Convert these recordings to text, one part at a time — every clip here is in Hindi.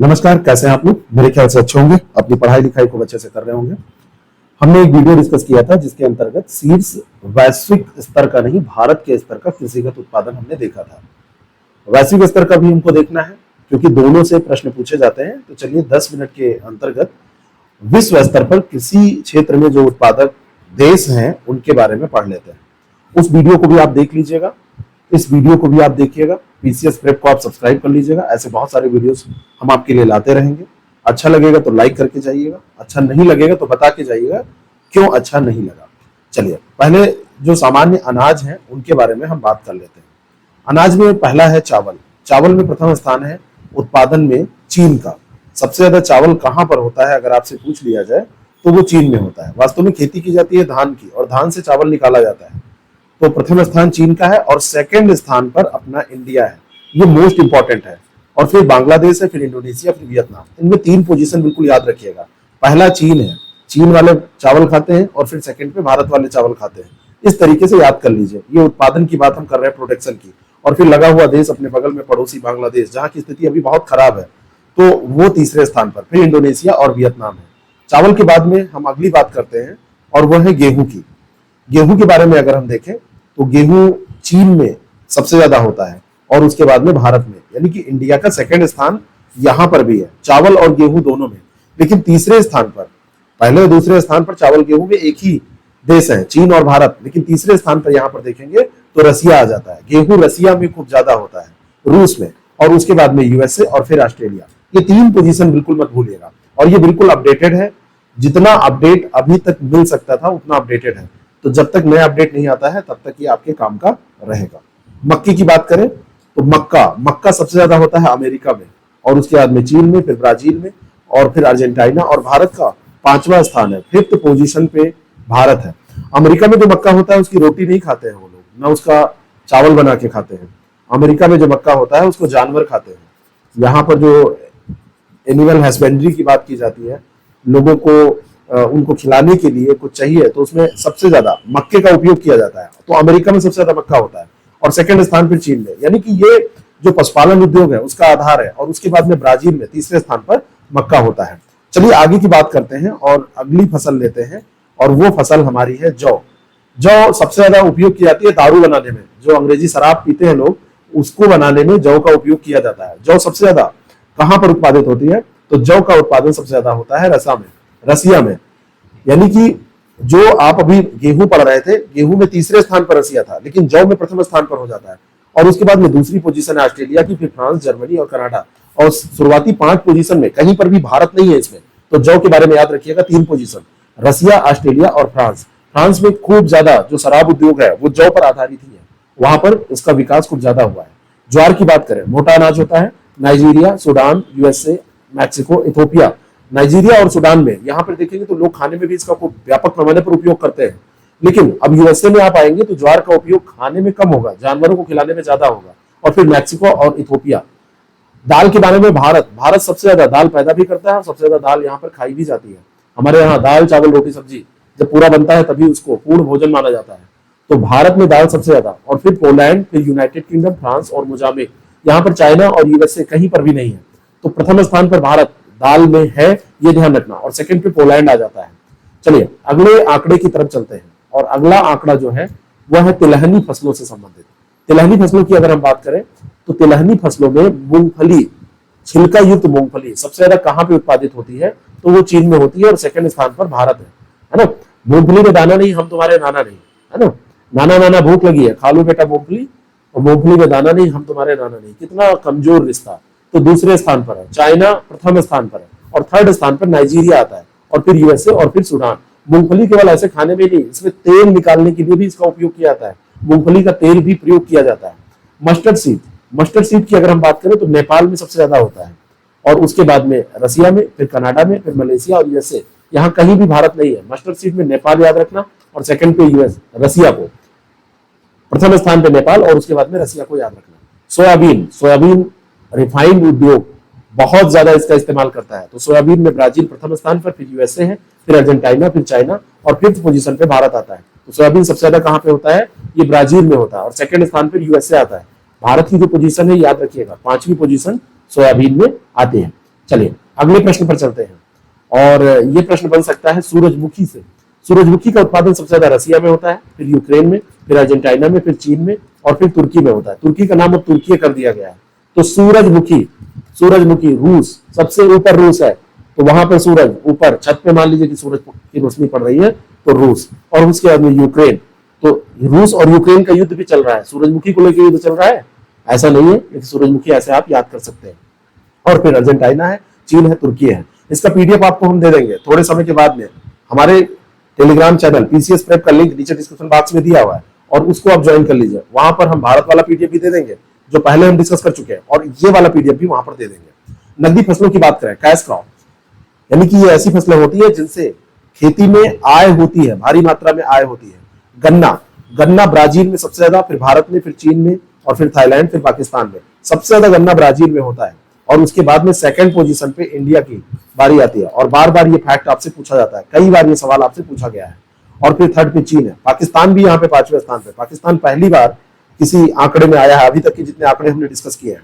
नमस्कार, कैसे हैं आप लोग। मेरे ख्याल से अच्छे होंगे, अपनी पढ़ाई लिखाई को अच्छे से कर रहे होंगे। हमने एक वीडियो डिस्कस किया था जिसके अंतर्गत सीड्स वैश्विक स्तर का नहीं, भारत के स्तर का कृषिगत उत्पादन हमने देखा था। वैश्विक स्तर का भी हमको देखना है क्योंकि दोनों से प्रश्न पूछे जाते हैं। तो चलिए 10 मिनट के अंतर्गत विश्व स्तर पर कृषि क्षेत्र में जो उत्पादक देश हैं उनके बारे में पढ़ लेते हैं। उस वीडियो को भी आप देख लीजिएगा, इस वीडियो को भी आप देखिएगा, पीसीएस प्रेप को आप सब्सक्राइब कर लीजिएगा। ऐसे बहुत सारे वीडियोस हम आपके लिए लाते रहेंगे। अच्छा लगेगा तो लाइक करके जाइएगा, अच्छा नहीं लगेगा तो बता के जाइएगा क्यों अच्छा नहीं लगा। चलिए पहले जो सामान्य अनाज हैं उनके बारे में हम बात कर लेते हैं। अनाज में पहला है चावल। चावल में प्रथम स्थान है उत्पादन में चीन का। सबसे ज्यादा चावल कहां पर होता है अगर आपसे पूछ लिया जाए तो वो चीन में होता है। वास्तव में खेती की जाती है धान की और धान से चावल निकाला जाता है। तो प्रथम स्थान चीन का है और सेकंड स्थान पर अपना इंडिया है। ये मोस्ट इंपॉर्टेंट है। और फिर बांग्लादेश है, फिर इंडोनेशिया, फिर वियतनाम। इनमें 3 पोजीशन बिल्कुल याद रखिएगा। पहला चीन है, चीन वाले चावल खाते हैं और फिर सेकंड पे भारत वाले चावल खाते हैं। इस तरीके से याद कर लीजिए। ये उत्पादन की बात हम कर रहे हैं, प्रोडक्शन की। और फिर लगा हुआ देश अपने बगल में पड़ोसी बांग्लादेश, जहां की स्थिति अभी बहुत खराब है, तो वो तीसरे स्थान पर। फिर इंडोनेशिया और वियतनाम है। चावल के बाद में हम अगली बात करते हैं और वह है गेहूं की। गेहूं के बारे में अगर हम देखें तो गेहूं चीन में सबसे ज्यादा होता है और उसके बाद में भारत में, यानी कि इंडिया का सेकंड स्थान यहां पर भी है, चावल और गेहूं दोनों में। लेकिन तीसरे स्थान पर, पहले और दूसरे स्थान पर चावल गेहूं में एक ही देश है, चीन और भारत। लेकिन तीसरे स्थान पर यहां पर देखेंगे तो रसिया आ जाता है। गेहूं रसिया में खूब ज्यादा होता है, रूस में, और उसके बाद में यूएसए और फिर ऑस्ट्रेलिया। ये 3 पोजीशन बिल्कुल मत भूलिएगा। और ये बिल्कुल अपडेटेड है, जितना अपडेट अभी तक मिल सकता था उतना अपडेटेड है। तो जब तक नया अपडेट नहीं आता है तब तक ये आपके काम का रहेगा। मक्के की बात करें तो मक्का सबसे ज्यादा होता है अमेरिका में और उसके बाद में चीन में, फिर ब्राजील में और फिर अर्जेंटीना। और भारत का 5वां स्थान है, 5th पोजीशन पे भारत है। अमेरिका में जो मक्का होता है उसकी रोटी नहीं खाते हैं वो लोग, ना उसका चावल बना के खाते हैं। अमेरिका में जो मक्का होता है उसको जानवर खाते हैं। यहाँ पर जो एनिमल हस्बेंड्री की बात की जाती है, लोगों को उनको खिलाने के लिए कुछ चाहिए तो उसमें सबसे ज्यादा मक्के का उपयोग किया जाता है। तो अमेरिका में सबसे ज्यादा मक्का होता है और सेकंड स्थान पर चीन में। यानी कि ये जो पशुपालन उद्योग है उसका आधार है। और उसके बाद में ब्राजील में तीसरे स्थान पर मक्का होता है। चलिए आगे की बात करते हैं और अगली फसल लेते हैं और वो फसल हमारी है जौ। जौ सबसे ज्यादा उपयोग की जाती है दारू बनाने में। जो अंग्रेजी शराब पीते हैं लोग, उसको बनाने में जौ का उपयोग किया जाता है। जौ सबसे ज्यादा कहां पर उत्पादित होती है तो जौ का उत्पादन सबसे ज्यादा होता है रसिया में। यानी कि जो आप अभी गेहूं पढ़ रहे थे, गेहूं में तीसरे स्थान पर रसिया था, लेकिन जौ में प्रथम स्थान पर हो जाता है। और उसके बाद में दूसरी पोजीशन है ऑस्ट्रेलिया की, फिर फ्रांस, जर्मनी और कनाडा। और शुरुआती 5 पोजीशन में कहीं पर भी भारत नहीं है इसमें। तो जौ के बारे में याद रखिएगा, 3 पोजीशन, रसिया, ऑस्ट्रेलिया और फ्रांस। फ्रांस में खूब ज्यादा जो शराब उद्योग है वो जौ पर आधारित ही है, वहां पर इसका विकास खूब ज्यादा हुआ है। ज्वार की बात करें, मोटा अनाज होता है, Nigeria, Sudan, USA, Mexico, Ethiopia. Nigeria और सूडान में यहाँ पर देखेंगे तो लोग खाने में भी इसका खूब व्यापक पैमाने पर उपयोग करते हैं। लेकिन अब यूएसए में आप आएंगे तो ज्वार का उपयोग खाने में कम होगा, जानवरों को खिलाने में ज्यादा होगा। और फिर मैक्सिको और इथोपिया। दाल के बारे में भारत सबसे ज्यादा दाल पैदा भी करता है और सबसे ज्यादा दाल यहाँ पर खाई भी जाती है। हमारे यहाँ दाल, चावल, रोटी, सब्जी जब पूरा बनता है तभी उसको पूर्ण भोजन माना जाता है। तो भारत में दाल सबसे ज्यादा, और फिर पोलैंड, फिर यूनाइटेड किंगडम, फ्रांस और मोजाम्बिक। यहाँ पर चाइना और यूएसए कहीं पर भी नहीं है। तो प्रथम स्थान पर भारत दाल में है, ये ध्यान रखना। और सेकंड पे पोलैंड आ जाता है। चलिए अगले आंकड़े की तरफ चलते हैं और अगला आंकड़ा जो है वह है तिलहनी फसलों से संबंधित। तिलहनी फसलों की अगर हम बात करें तो तिलहनी फसलों में मूंगफली, छिलका युक्त मूंगफली सबसे ज्यादा कहां पे उत्पादित होती है तो वो चीन में होती है और सेकंड स्थान पर भारत है ना। मूंगफली में दाना नहीं, हम तुम्हारे नाना नहीं, है ना। नाना नाना भूख लगी है, खा लो बेटा मूंगफली। और मूंगफली में दाना नहीं, हम तुम्हारे नाना नहीं। कितना कमजोर रिश्ता। तो दूसरे स्थान पर है चाइना, प्रथम स्थान पर है और थर्ड स्थान पर नाइजीरिया आता है और फिर यूएसए और फिर सूडान। मूंगफली केवल ऐसे खाने में नहीं, इसमें तेल निकालने के लिए भी इसका उपयोग किया जाता है। मूंगफली का तेल भी प्रयोग किया जाता है। मस्टर्ड सीड की अगर हम बात करें तो नेपाल में सबसे ज्यादा होता है और उसके बाद में रसिया में, फिर कनाडा में, फिर मलेशिया और यूएसए। यहाँ कहीं भी भारत नहीं है। मस्टर्ड सीड में नेपाल याद रखना और सेकंड पे रसिया को, प्रथम स्थान पे नेपाल और उसके बाद में रसिया को याद रखना। सोयाबीन रिफाइंड उद्योग बहुत ज्यादा इसका इस्तेमाल करता है। तो सोयाबीन में ब्राजील प्रथम स्थान पर, फिर यूएसए है, फिर अर्जेंटीना, फिर चाइना और 5th पोजीशन पे भारत आता है। तो सोयाबीन सबसे ज्यादा कहां पे होता है, ये ब्राजील में होता है और सेकंड स्थान पर यूएसए आता है। भारत की जो पोजीशन है याद रखिएगा, 5वीं पोजीशन सोयाबीन में आते हैं। चलिए अगले प्रश्न पर चलते हैं, और ये प्रश्न बन सकता है सूरजमुखी से। सूरजमुखी का उत्पादन सबसे ज्यादा रसिया में होता है, फिर यूक्रेन में, फिर अर्जेंटीना में, फिर चीन में, और फिर तुर्की में होता है। तुर्की का नाम अब तुर्की कर दिया गया है। तो सूरजमुखी, सूरजमुखी रूस, सबसे ऊपर रूस है, तो वहां पर सूरज ऊपर छत पे मान लीजिए कि सूरज की रोशनी पड़ रही है तो रूस, और उसके बाद में यूक्रेन। तो रूस और यूक्रेन का युद्ध भी चल रहा है, सूरजमुखी को लेकर युद्ध चल रहा है, ऐसा नहीं है, लेकिन सूरजमुखी ऐसे आप याद कर सकते हैं। और फिर अर्जेंटीना है, चीन है, तुर्की है। इसका पीडीएफ आपको हम दे देंगे थोड़े समय के बाद में। हमारे टेलीग्राम चैनल पीसीएस प्रेप का लिंक नीचे डिस्क्रिप्शन बॉक्स में दिया हुआ है, और उसको आप ज्वाइन कर लीजिए। वहां पर हम भारत वाला पीडीएफ भी दे देंगे जो पहले हम डिस्कस कर चुके हैं, और ये वाला पीडीएफ भी वहां पर दे देंगे। नकदी फसलों की बात करें, कैश क्रॉप, यानी कि ये ऐसी फसलें होती है जिनसे खेती में आय होती है, भारी मात्रा में आय होती है। गन्ना, गन्ना ब्राजील में सबसे ज्यादा, फिर भारत में, फिर चीन में, और फिर थाईलैंड, फिर पाकिस्तान में। सबसे ज्यादा गन्ना ब्राजील में होता है, और उसके बाद में सेकंड पोजीशन पे इंडिया की बारी आती है। और बार बार ये फैक्ट आपसे पूछा जाता है, कई बार ये सवाल आपसे पूछा गया है। और फिर थर्ड पे चीन है, पाकिस्तान भी यहाँ पे 5वें स्थान पे। पाकिस्तान पहली बार किसी आंकड़े में आया है, अभी तक के जितने आंकड़े हमने डिस्कस किए हैं।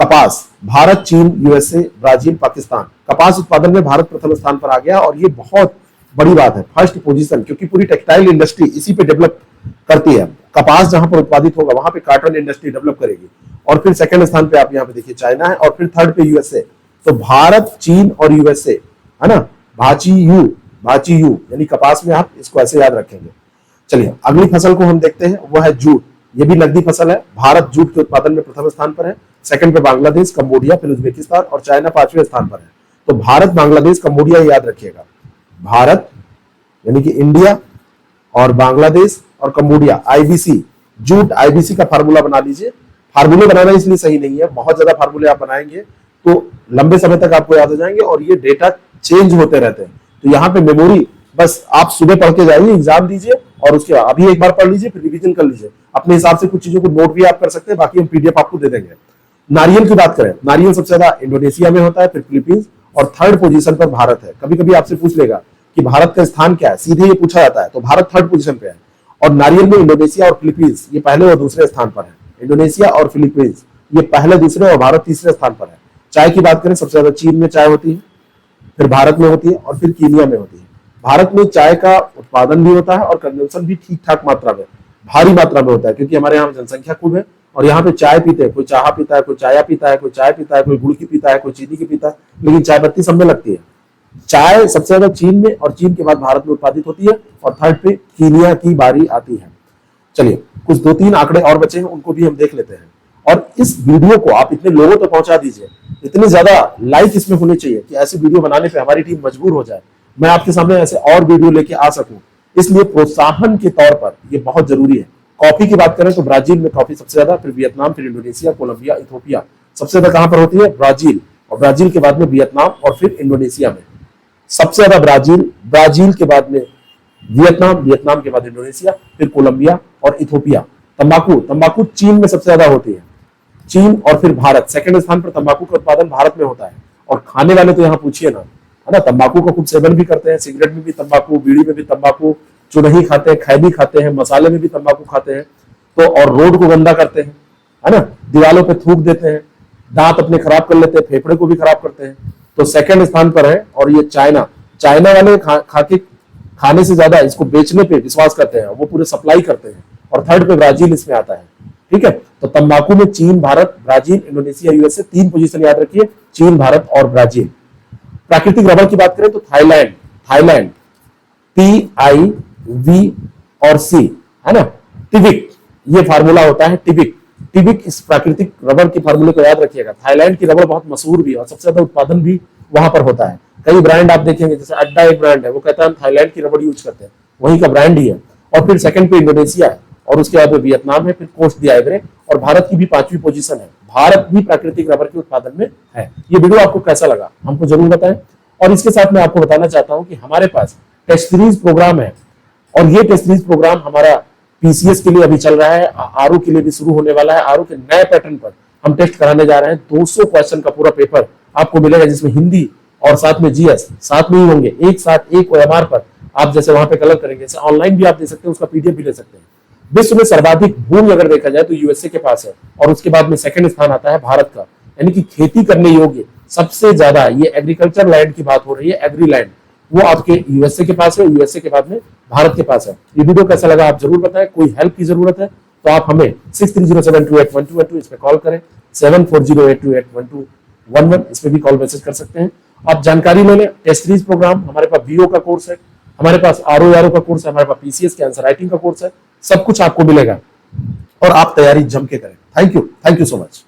कपास, भारत, चीन, यूएसए, ब्राजील, पाकिस्तान। कपास उत्पादन में भारत प्रथम स्थान पर आ गया, और ये बहुत बड़ी बात है, फर्स्ट पोजीशन, क्योंकि पूरी टेक्सटाइल इंडस्ट्री इसी पे डेवलप करती है। कपास जहां पर उत्पादित होगा वहां पे कॉटन इंडस्ट्री डेवलप करेगी। और फिर सेकंड स्थान पे आप यहाँ पे देखिए चाइना है, और फिर थर्ड पे यूएसए। तो भारत, चीन और यूएसए, है ना, भाची यू, यानी कपास में आप इसको ऐसे याद रखेंगे। चलिए अगली फसल को हम देखते हैं, वो है जूट। ये भी नकदी फसल है। भारत जूट के उत्पादन में प्रथम स्थान पर है, सेकंड पे बांग्लादेश, कंबोडिया, फिर उज्बेकिस्तान, और चाइना 5वें स्थान पर है। तो भारत, बांग्लादेश, कंबोडिया याद रखिएगा। भारत यानी कि इंडिया, और बांग्लादेश और कंबोडिया, आईबीसी, जूट आईबीसी का फार्मूला बना लीजिए। फार्मूले बनाना इसलिए सही नहीं है, बहुत ज्यादा फार्मूले आप बनाएंगे तो लंबे समय तक आपको याद हो जाएंगे, और ये डेटा चेंज होते रहते हैं। तो यहाँ पे मेमोरी, बस आप सुबह पढ़ के जाइए, एग्जाम दीजिए, और उसके बाद अभी एक बार पढ़ लीजिए, फिर रिवीजन कर लीजिए। अपने हिसाब से कुछ चीजों को नोट भी आप कर सकते हैं, बाकी हम पीडीएफ आपको दे देंगे। नारियल की बात करें, नारियल सबसे ज्यादा इंडोनेशिया में होता है, फिर फिलीपींस, और थर्ड पोजीशन पर भारत है। कभी कभी आपसे पूछ लेगा कि भारत का स्थान क्या है, सीधे ये पूछा जाता है, तो भारत थर्ड पोजीशन पे है। और नारियल में इंडोनेशिया और फिलीपींस ये पहले और दूसरे स्थान पर है। इंडोनेशिया और फिलीपींस ये पहले, दूसरे, और भारत तीसरे स्थान पर है। चाय की बात करें, सबसे ज्यादा चीन में चाय होती है, फिर भारत में होती है, और फिर कीनिया में होती है। भारत में चाय का उत्पादन भी होता है और कंजम्पशन भी ठीक ठाक मात्रा में, भारी मात्रा में होता है, क्योंकि हमारे यहाँ जनसंख्या खूब है, और यहाँ पे चाय पीते हैं। कोई चाह पीता है, कोई चाया पीता है, कोई चाय पीता है, कोई गुड़ की पीता है, कोई चीनी की पीता है, लेकिन चाय पत्ती सब में लगती है। चाय सबसे ज्यादा चीन में, और चीन के बाद भारत में उत्पादित होती है, और थर्ड पे कीनिया की बारी आती है। चलिए कुछ 2-3 आंकड़े और बचे हैं, उनको भी हम देख लेते हैं। और इस वीडियो को आप इतने लोगों तक पहुंचा दीजिए, इतने ज्यादा लाइक इसमें होने चाहिए कि ऐसी वीडियो बनाने पे हमारी टीम मजबूर हो जाए, मैं आपके सामने ऐसे और वीडियो लेके आ सकूं। इसलिए प्रोत्साहन के तौर पर ये बहुत जरूरी है। कॉफी की बात करें तो ब्राजील में कॉफी सबसे ज्यादा, फिर वियतनाम, फिर इंडोनेशिया, कोलंबिया, इथोपिया। सबसे ज्यादा कहां पर होती है? ब्राजील, और ब्राजील के बाद में वियतनाम, और फिर इंडोनेशिया में। सबसे ज्यादा ब्राजील, ब्राजील के बाद में वियतनाम, वियतनाम के बाद इंडोनेशिया, फिर कोलंबिया और इथोपिया। तंबाकू, तंबाकू चीन में सबसे ज्यादा होती है, चीन और फिर भारत। सेकंड स्थान पर तंबाकू का उत्पादन भारत में होता है। और खाने वाले तो यहाँ पूछिए ना, है ना, तंबाकू का खूब सेवन भी करते हैं, सिगरेट में भी तंबाकू, बीड़ी में भी तंबाकू, चुनही खाते हैं, खैनी खाते हैं, मसाले में भी तंबाकू खाते हैं। तो और रोड को गंदा करते हैं, है ना, दीवालों पे थूक देते हैं, दांत अपने खराब कर लेते हैं, फेफड़े को भी खराब करते हैं। तो सेकंड स्थान पर है। और ये चाइना, चाइना वाले खाने से ज्यादा इसको बेचने पे विश्वास करते हैं, वो पूरे सप्लाई करते हैं। और थर्ड पे ब्राजील इसमें आता है। ठीक है, तो तंबाकू में चीन, Bharat, Brazil, Indonesia, USA, 3 position याद रखिए, चीन, भारत और ब्राजील। प्राकृतिक रबर की बात करें तो थाईलैंड, थाईलैंड TIV और C, है ना, टिबिक, ये फार्मूला होता है टिबिक। टिबिक इस प्राकृतिक रबर के फार्मूले को याद रखिएगा। थाईलैंड की रबर बहुत मशहूर भी है और सबसे ज्यादा उत्पादन भी वहां पर होता है। कई ब्रांड आप देखेंगे, जैसे अड्डा एक ब्रांड है, वो कहता है हम थाईलैंड की रबर यूज करते हैं, वहीं का ब्रांड ही है। और फिर सेकंड पे इंडोनेशिया है, और उसके बाद में वियतनाम है, फिर कोस्ट दी आइवरे, और भारत की भी 5वीं पोजीशन है। भारत भी प्राकृतिक रबर के उत्पादन में है। ये वीडियो आपको कैसा लगा हमको जरूर बताएं। और इसके साथ मैं आपको बताना चाहता हूं कि हमारे पास टेस्ट सीरीज प्रोग्राम है, और ये टेस्ट सीरीज प्रोग्राम हमारा पीसीएस के लिए अभी चल रहा है, आरओ के लिए भी शुरू होने वाला है। आरओ के नए पैटर्न पर हम टेस्ट कराने जा रहे हैं। 200 क्वेश्चन का पूरा पेपर आपको मिलेगा, जिसमें हिंदी और साथ में जीएस साथ में ही होंगे, एक साथ एक ओएमआर पर आप जैसे वहां पे कलर करेंगे, जैसे ऑनलाइन भी आप दे सकते हैं, उसका पीडीएफ भी ले सकते हैं। विश्व में सर्वाधिक भूमि अगर देखा जाए तो यूएसए के पास है, और उसके बाद में सेकंड स्थान आता है भारत का। यानी कि खेती करने योग्य सबसे ज्यादा ये एग्रीकल्चर लैंड की बात हो रही है, एग्री लैंड, वो आपके यूएसए के पास है, यूएसए के बाद में भारत के पास है। ये वीडियो कैसा लगा आप जरूर बताएं। कोई हेल्प की जरूरत है तो आप हमें 6307281212 इस पे कॉल करें, 7408281211 इस पे भी कॉल मैसेज कर सकते हैं। आप जानकारी ले लें, टेस्ट सीरीज प्रोग्राम, हमारे पास बीओ का कोर्स है, हमारे पास आरओ का कोर्स है, हमारे पास पीसीएस के आंसर राइटिंग का कोर्स है, सब कुछ आपको मिलेगा और आप तैयारी जम के करें। Thank you so much.